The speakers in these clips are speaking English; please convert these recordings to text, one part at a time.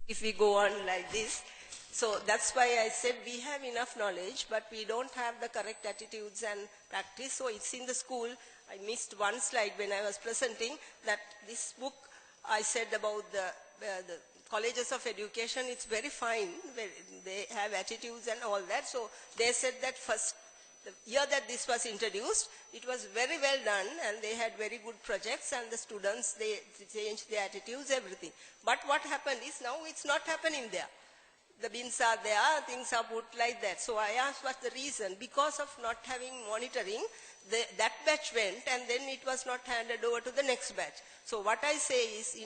if we go on like this. So that's why I said we have enough knowledge, but we don't have the correct attitudes and practice. So it's in the school. I missed one slide when I was presenting that this book I said about the colleges of education, it's very fine. They have attitudes and all that. So they said that first, the year that this was introduced, it was very well done and they had very good projects and the students, they changed their attitudes, everything. But what happened is now it's not happening there. The bins are there, things are put like that. So I asked what's the reason. Because of not having monitoring, that batch went and then it was not handed over to the next batch. So what I say is,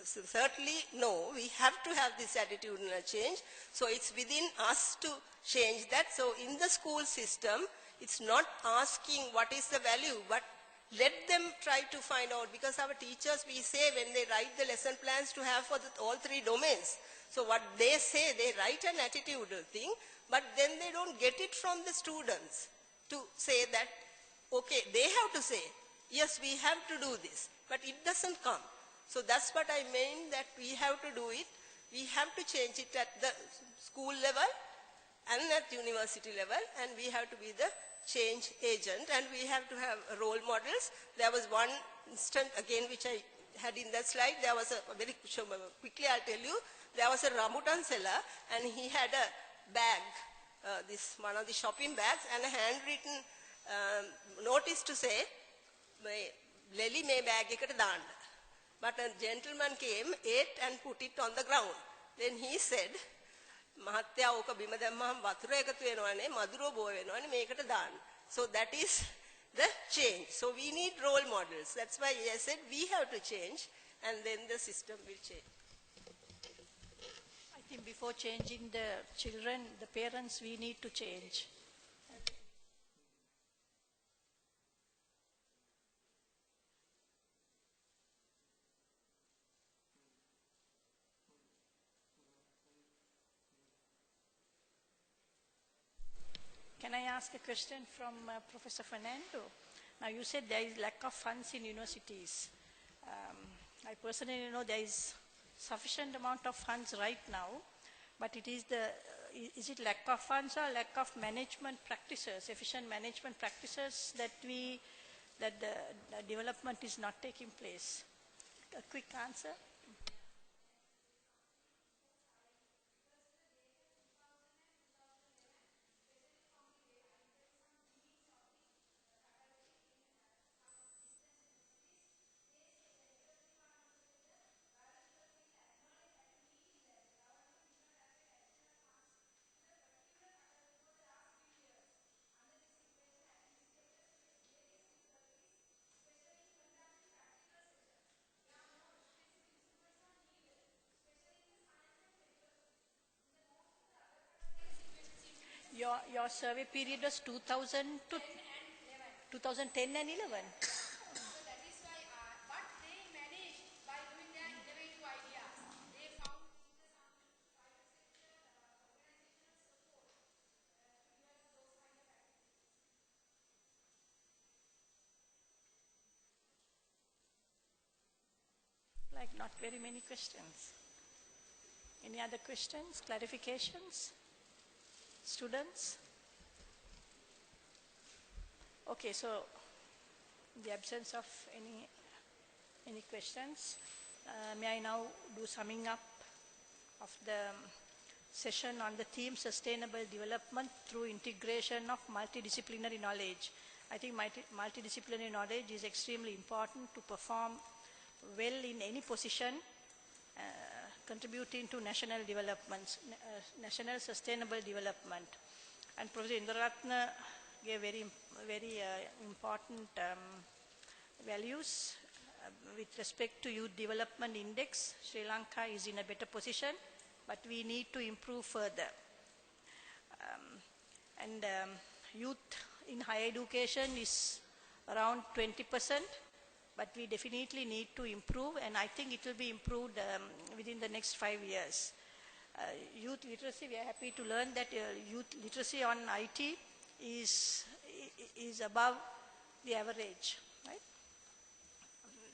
certainly, no, we have to have this attitudinal change. So it's within us to change that. So in the school system, it's not asking what is the value, but let them try to find out. Because our teachers, we say when they write the lesson plans to have for all three domains. So what they say, they write an attitudinal thing, but then they don't get it from the students to say that, okay, they have to say, yes, we have to do this, but it doesn't come. So that's what I mean, that we have to do it. We have to change it at the school level and at university level, and we have to be the change agent, and we have to have role models. There was one instance, again, which I had in that slide. There was a very quickly I'll tell you, there was a rambutan seller, and he had a bag, one of the shopping bags, and a handwritten notice to say, "Leli me bag ekata daan." But a gentleman came, ate, and put it on the ground. Then he said, "Mahatya oka bima dammaham wathura ekathu wenawane, maduro bo wenawane mekata daan." So that is the change. So we need role models. That's why I said we have to change, and then the system will change. I think before changing the children, the parents, we need to change. Can I ask a question from Professor Fernando? Now you said there is lack of funds in universities. I personally know there is sufficient amount of funds right now, but is it lack of funds or lack of management practices, efficient management practices that the development is not taking place? A quick answer. Your survey period was 2000 to 2010 and 11. So that is why what they managed by doing their innovative idea, they found private sector organizational support to develop those kind of activities. Like not very many questions. Any other questions, clarifications? Students? Okay, so in the absence of any questions, may I now do summing up of the session on the theme sustainable development through integration of multidisciplinary knowledge. I think multidisciplinary knowledge is extremely important to perform well in any position, contributing to national development, national sustainable development. And Professor Indraratna gave very important values with respect to Youth Development Index. Sri Lanka is in a better position, but we need to improve further. Youth in higher education is around 20%, but we definitely need to improve, and I think it will be improved within the next 5 years. Youth literacy, we are happy to learn that youth literacy on IT is above the average, right?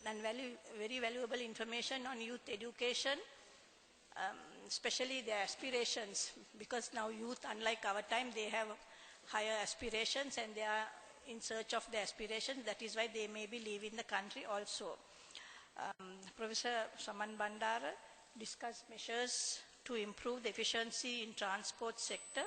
And very valuable information on youth education. especially their aspirations, because now youth, unlike our time, they have higher aspirations and they are in search of their aspirations. That is why they may be leaving the country also. Professor Saman Bandara discussed measures to improve the efficiency in transport sector,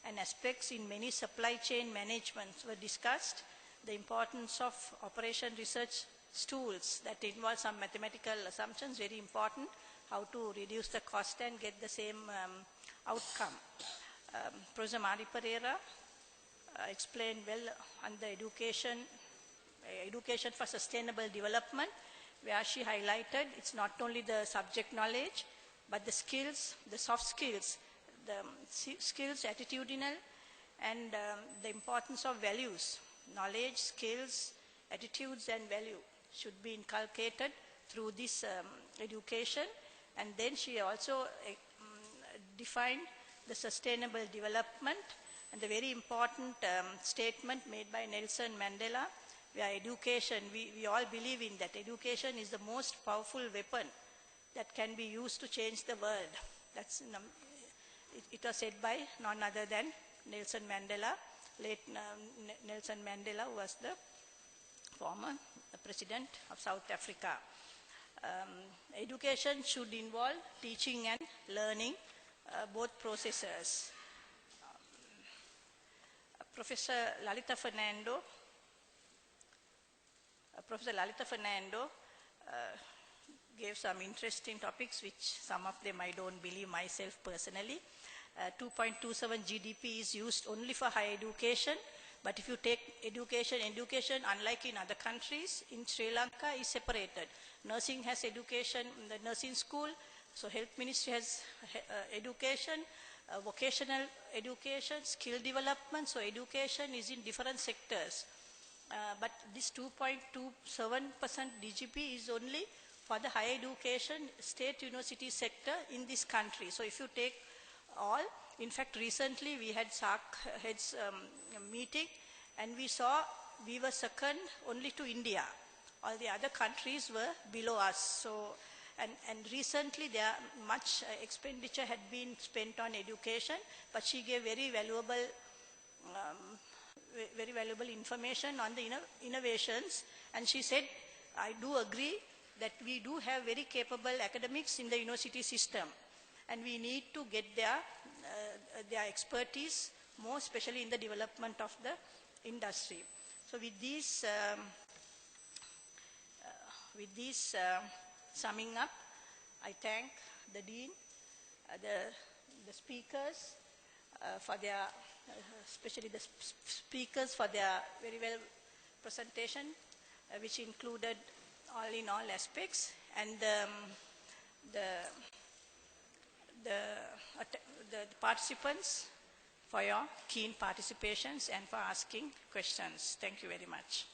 and aspects in many supply chain managements were discussed. The importance of operation research tools that involve some mathematical assumptions, very important, how to reduce the cost and get the same outcome. Professor Mari Pereira explained well on the education for sustainable development, where she highlighted it's not only the subject knowledge, but the skills, the soft skills, the skills, attitudinal, and the importance of values. Knowledge, skills, attitudes, and value should be inculcated through this education. And then she also defined the sustainable development and the very important statement made by Nelson Mandela, where education, we all believe in that. Education is the most powerful weapon that can be used to change the world. That's, it was said by none other than Nelson Mandela, late Nelson Mandela, who was the former president of South Africa. Education should involve teaching and learning, both processes. Professor Lalita Fernando gave some interesting topics, which some of them I don't believe myself personally. 2.27 GDP is used only for higher education, but if you take education, unlike in other countries, in Sri Lanka is separated. Nursing has education in the nursing school, so health ministry has education, vocational education, skill development, so education is in different sectors. But this 2.27% DGP is only for the higher education state university sector in this country. So if you take all, in fact recently we had SAARC heads meeting, and we saw we were second only to India. All the other countries were below us. So, and recently there much expenditure had been spent on education, but she gave very valuable information on the innovations, and she said, I do agree that we do have very capable academics in the university system, and we need to get their expertise more, especially in the development of the industry. So with this summing up, I thank the Dean, the speakers for their, especially the speakers for their very well presentation, which included all in all aspects, and the participants for your keen participations and for asking questions. Thank you very much.